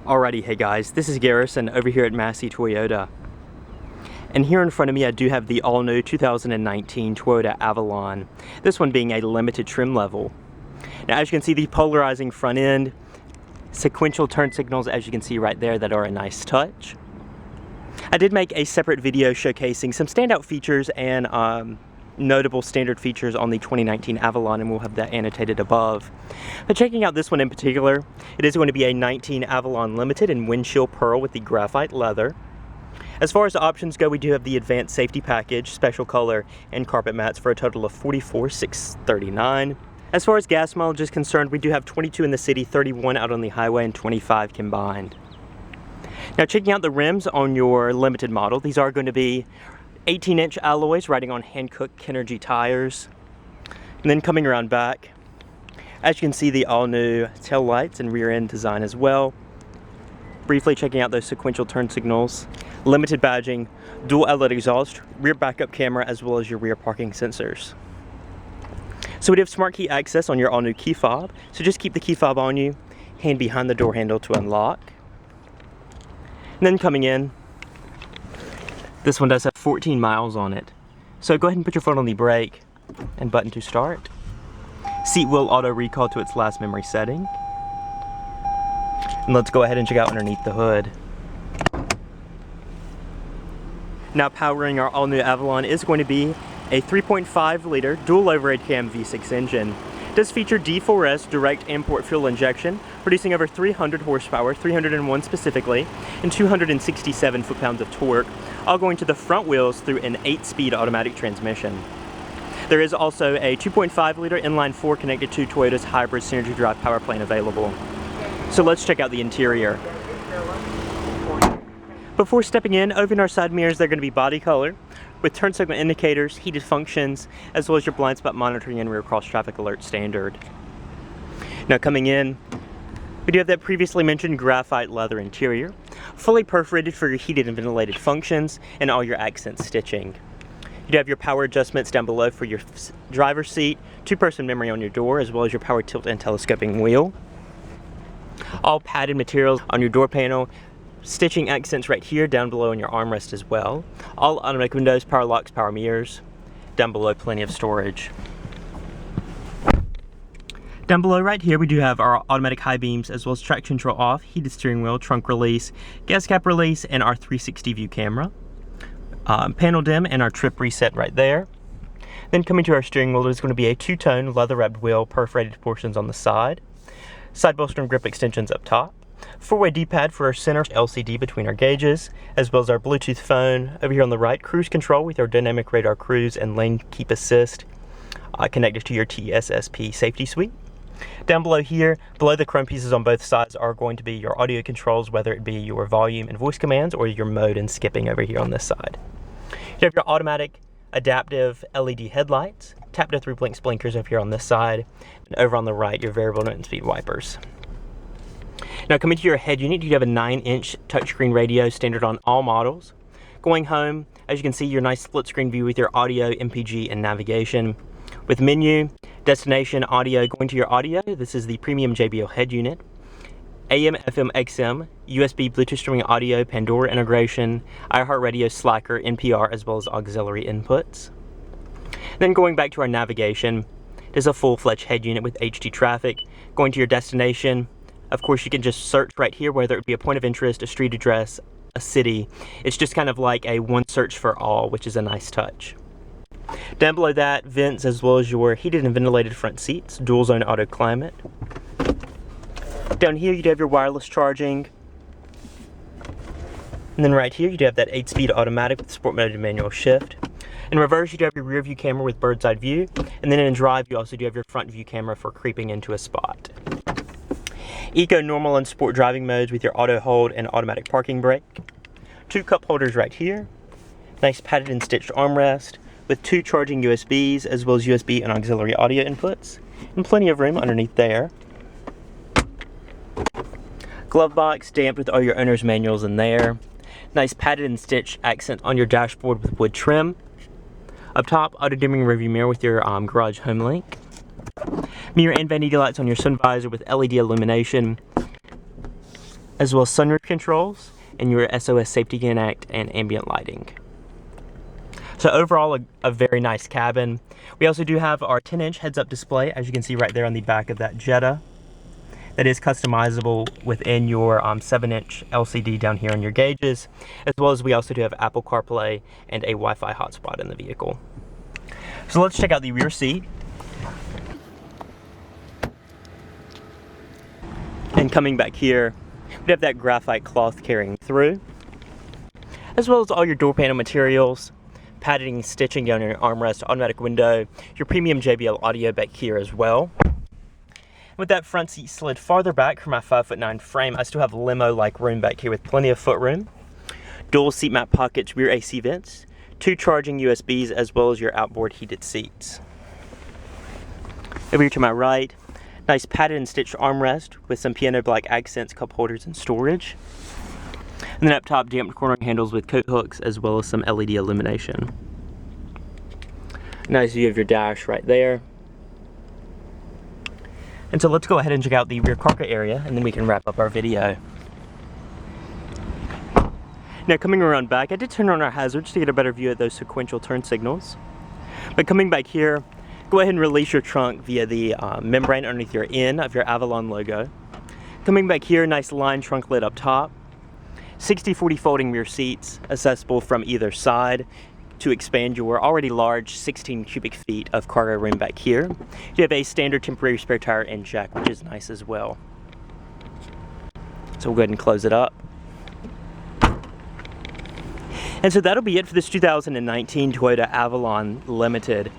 Alrighty, hey guys, this is Garrison over here at Massey Toyota. And here in front of me I do have the all-new 2019 Toyota Avalon. This one being a limited trim level. Now as you can see, the polarizing front end, sequential turn signals as you can see right there that are a nice touch. I did make a separate video showcasing some standout features and notable standard features on the 2019 Avalon, and we'll have that annotated above. But checking out this one in particular, it is going to be a 19 Avalon Limited in windshield pearl with the graphite leather. As far as the options go, we do have the advanced safety package, special color, and carpet mats for a total of $44,639. As far as gas mileage is concerned, we do have 22 in the city, 31 out on the highway, and 25 combined. Now checking out the rims on your limited model, these are going to be 18-inch alloys riding on Hankook Kinergy tires. And then coming around back, as you can see, the all-new tail lights and rear end design as well. Briefly checking out those sequential turn signals, limited badging, dual outlet exhaust, rear backup camera, as well as your rear parking sensors. So we do have smart key access on your all-new key fob, so just keep the key fob on you, hand behind the door handle to unlock. And then coming in, this one does have 14 miles on it. So go ahead and put your foot on the brake and button to start. Seat will auto recall to its last memory setting. And let's go ahead and check out underneath the hood. Now powering our all-new Avalon is going to be a 3.5 liter dual overhead cam V6 engine. It does feature D4S direct import fuel injection, producing over 300 horsepower, 301 specifically, and 267 foot-pounds of torque, all going to the front wheels through an 8-speed automatic transmission. There is also a 2.5 liter inline 4 connected to Toyota's hybrid Synergy Drive Powertrain available. So let's check out the interior. Before stepping in, over in our side mirrors, they're going to be body color, with turn signal indicators, heated functions, as well as your blind spot monitoring and rear cross traffic alert standard. Now coming in, we do have that previously mentioned graphite leather interior, fully perforated for your heated and ventilated functions and all your accent stitching. You do have your power adjustments down below for your driver's seat, 2-person memory on your door, as well as your power tilt and telescoping wheel. All padded materials on your door panel, stitching accents right here, down below in your armrest as well. All automatic windows, power locks, power mirrors. Down below, plenty of storage. Down below right here, we do have our automatic high beams, as well as traction control off, heated steering wheel, trunk release, gas cap release, and our 360 view camera. Panel dim and our trip reset right there. Then coming to our steering wheel, there's going to be a 2-tone leather-wrapped wheel, perforated portions on the side. Side bolster and grip extensions up top. 4-way D-pad for our center LCD between our gauges, as well as our Bluetooth phone. Over here on the right, cruise control with our dynamic radar cruise and lane keep assist connected to your TSSP safety suite. Down below here, below the chrome pieces on both sides are going to be your audio controls, whether it be your volume and voice commands or your mode and skipping over here on this side. You have your automatic adaptive LED headlights, tap to 3 blinks blinkers over here on this side, and over on the right, your variable note and speed wipers. Now coming to your head unit, you have a 9-inch touchscreen radio, standard on all models. Going home, as you can see, your nice split screen view with your audio, MPG, and navigation. With menu, destination, audio, going to your audio, this is the premium JBL head unit. AM, FM, XM, USB, Bluetooth streaming audio, Pandora integration, iHeartRadio, Slacker, NPR, as well as auxiliary inputs. Then going back to our navigation, there's a full-fledged head unit with HD traffic. Going to your destination, of course you can just search right here, whether it be a point of interest, a street address, a city. It's just kind of like a one search for all, which is a nice touch. Down below that, vents as well as your heated and ventilated front seats, dual zone auto climate. Down here you'd have your wireless charging. And then right here you'd have that 8-speed automatic with sport mode and manual shift. In reverse you'd have your rear view camera with bird's eye view. And then in drive you also do have your front view camera for creeping into a spot. Eco, normal, and sport driving modes with your auto hold and automatic parking brake. 2 cup holders right here. Nice padded and stitched armrest with 2 charging USBs as well as USB and auxiliary audio inputs, and plenty of room underneath there. Glove box damped with all your owner's manuals in there. Nice padded and stitched accent on your dashboard with wood trim. Up top, auto dimming rearview mirror with your garage home link. Mirror and vanity lights on your sun visor with LED illumination. as well as sunroof controls and your SOS Safety Connect and ambient lighting. So overall, a very nice cabin. We also do have our 10-inch heads-up display, as you can see right there on the back of that Jetta. That is customizable within your 7-inch LCD down here on your gauges, as well as we also do have Apple CarPlay and a Wi-Fi hotspot in the vehicle. So let's check out the rear seat. And coming back here, we have that graphite cloth carrying through, as well as all your door panel materials, padding, stitching down your armrest, automatic window, your premium JBL audio back here as well. With that front seat slid farther back from my 5'9" frame, I still have limo-like room back here with plenty of footroom. Dual seat mat pockets, rear AC vents, 2 charging USBs, as well as your outboard heated seats. Over here to my right, nice padded and stitched armrest with some piano black accents, cup holders, and storage. And then up top, damped corner handles with coat hooks, as well as some LED illumination. Nice view of your dash right there. And so let's go ahead and check out the rear cargo area, and then we can wrap up our video. Now coming around back, I did turn on our hazards to get a better view of those sequential turn signals. But coming back here, go ahead and release your trunk via the membrane underneath your N of your Avalon logo. Coming back here, nice line trunk lid up top. 60/40 folding rear seats, accessible from either side to expand your already large 16 cubic feet of cargo room back here. You have a standard temporary spare tire and jack, which is nice as well. So we'll go ahead and close it up. And so that'll be it for this 2019 Toyota Avalon Limited.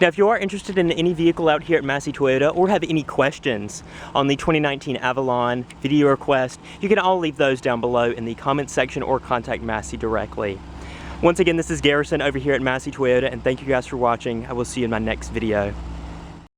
Now, if you are interested in any vehicle out here at Massey Toyota or have any questions on the 2019 Avalon, video request, you can all leave those down below in the comments section or contact Massey directly. Once again, this is Garrison over here at Massey Toyota, and thank you guys for watching. I will see you in my next video.